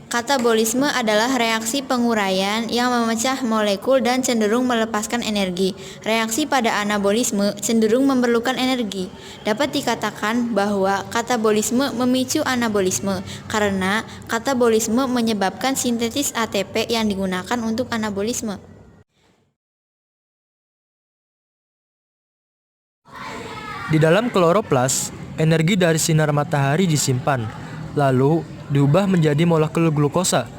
Katabolisme adalah reaksi penguraian yang memecah molekul dan cenderung melepaskan energi. Reaksi pada anabolisme cenderung memerlukan energi. Dapat dikatakan bahwa katabolisme memicu anabolisme karena katabolisme menyebabkan sintesis ATP yang digunakan untuk anabolisme. Di dalam kloroplas, energi dari sinar matahari disimpan, lalu diubah menjadi molekul glukosa.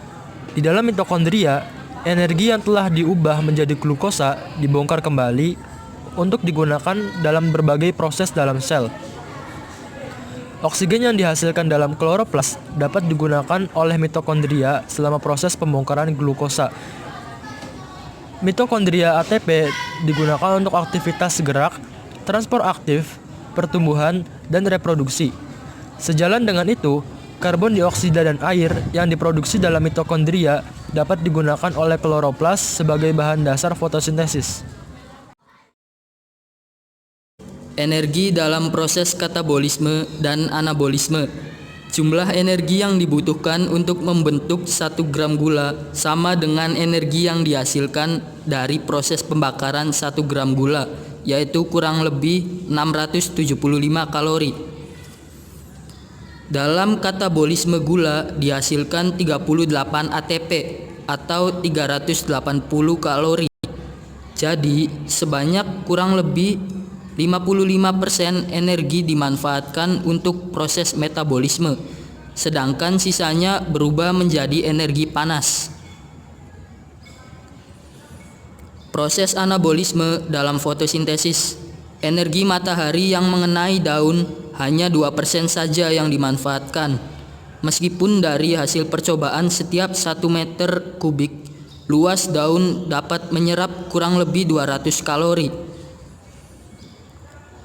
Di dalam mitokondria, energi yang telah diubah menjadi glukosa dibongkar kembali untuk digunakan dalam berbagai proses dalam sel. Oksigen yang dihasilkan dalam kloroplas dapat digunakan oleh mitokondria selama proses pembongkaran glukosa. Mitokondria ATP digunakan untuk aktivitas gerak, transport aktif, pertumbuhan, dan reproduksi. Sejalan dengan itu, karbon dioksida dan air yang diproduksi dalam mitokondria dapat digunakan oleh kloroplas sebagai bahan dasar fotosintesis. Energi dalam proses katabolisme dan anabolisme. Jumlah energi yang dibutuhkan untuk membentuk 1 gram gula sama dengan energi yang dihasilkan dari proses pembakaran 1 gram gula, yaitu kurang lebih 675 kalori. Dalam katabolisme gula dihasilkan 38 ATP atau 380 kalori. Jadi, sebanyak kurang lebih 55% energi dimanfaatkan untuk proses metabolisme, sedangkan sisanya berubah menjadi energi panas. Proses anabolisme dalam fotosintesis. Energi matahari yang mengenai daun hanya 2% saja yang dimanfaatkan. Meskipun dari hasil percobaan setiap 1 meter kubik, luas daun dapat menyerap kurang lebih 200 kalori.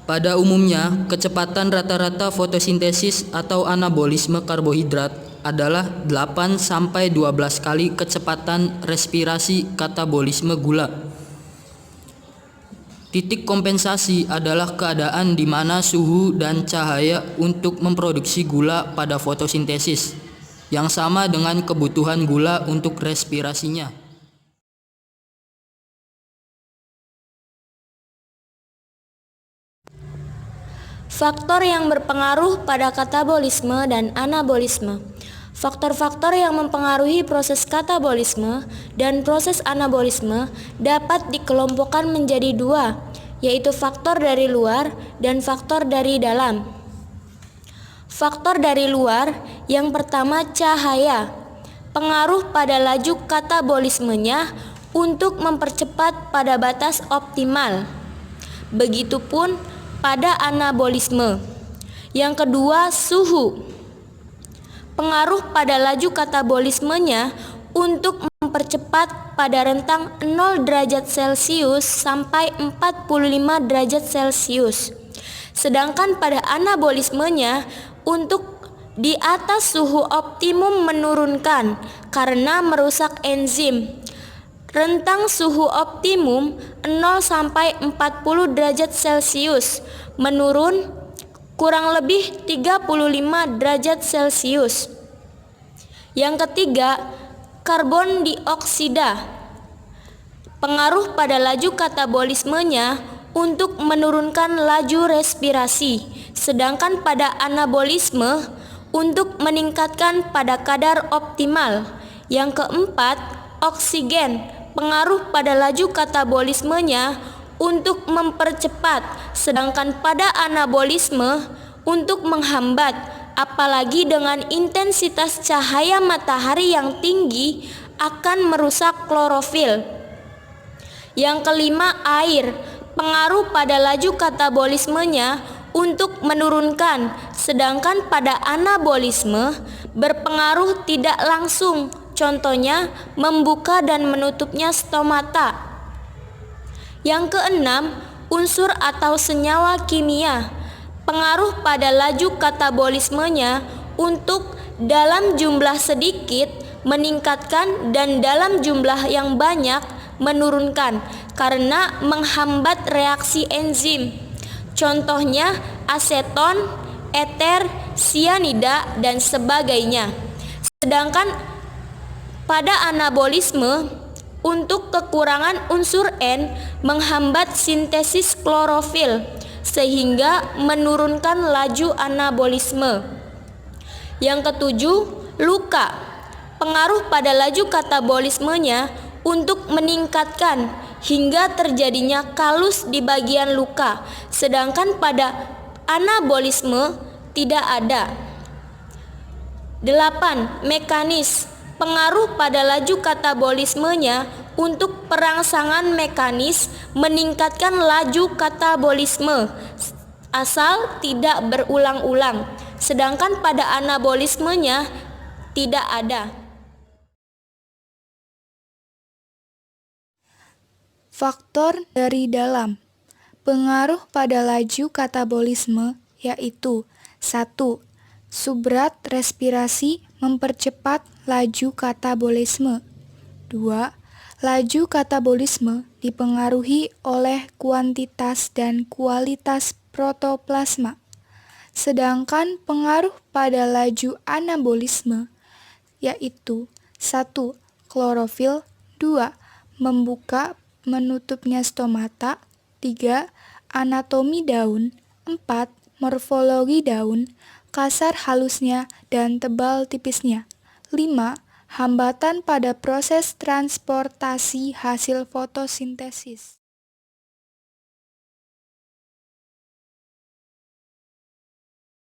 Pada umumnya, kecepatan rata-rata fotosintesis atau anabolisme karbohidrat adalah 8-12 kali kecepatan respirasi katabolisme gula. Titik kompensasi adalah keadaan di mana suhu dan cahaya untuk memproduksi gula pada fotosintesis, yang sama dengan kebutuhan gula untuk respirasinya. Faktor yang berpengaruh pada katabolisme dan anabolisme. Faktor-faktor yang mempengaruhi proses katabolisme dan proses anabolisme dapat dikelompokkan menjadi 2, yaitu faktor dari luar dan faktor dari dalam. Faktor dari luar, yang pertama cahaya, pengaruh pada laju katabolismenya untuk mempercepat pada batas optimal. Begitupun pada anabolisme. Yang kedua, suhu, pengaruh pada laju katabolismenya untuk mempercepat pada rentang 0 derajat Celcius sampai 45 derajat Celcius. Sedangkan pada anabolismenya untuk di atas suhu optimum menurunkan karena merusak enzim. Rentang suhu optimum 0 sampai 40 derajat Celcius, menurun kurang lebih 35 derajat Celcius. Yang ketiga, karbon dioksida, pengaruh pada laju katabolismenya untuk menurunkan laju respirasi, sedangkan pada anabolisme untuk meningkatkan pada kadar optimal. Yang keempat, oksigen, pengaruh pada laju katabolismenya untuk mempercepat, sedangkan pada anabolisme untuk menghambat, apalagi dengan intensitas cahaya matahari yang tinggi akan merusak klorofil. Yang kelima, air, pengaruh pada laju katabolismenya untuk menurunkan, sedangkan pada anabolisme berpengaruh tidak langsung, contohnya membuka dan menutupnya stomata. Yang keenam, unsur atau senyawa kimia, pengaruh pada laju katabolismenya untuk dalam jumlah sedikit meningkatkan dan dalam jumlah yang banyak menurunkan karena menghambat reaksi enzim. Contohnya aseton, eter, sianida, dan sebagainya. Sedangkan Pada anabolisme, untuk kekurangan unsur N menghambat sintesis klorofil sehingga menurunkan laju anabolisme. Yang ketujuh, luka. Pengaruh pada laju katabolismenya untuk meningkatkan hingga terjadinya kalus di bagian luka, sedangkan pada anabolisme tidak ada. 8. Mekanis. Pengaruh pada laju katabolismenya untuk perangsangan mekanis meningkatkan laju katabolisme asal tidak berulang-ulang, sedangkan pada anabolismenya tidak ada. Faktor dari dalam. Pengaruh pada laju katabolisme yaitu 1. Substrat respirasi mempercepat laju katabolisme. 2. Laju katabolisme dipengaruhi oleh kuantitas dan kualitas protoplasma. Sedangkan pengaruh pada laju anabolisme yaitu 1. Klorofil. 2. Membuka menutupnya stomata. 3. Anatomi daun. 4. Morfologi daun, kasar halusnya dan tebal tipisnya. 5. Hambatan pada proses transportasi hasil fotosintesis.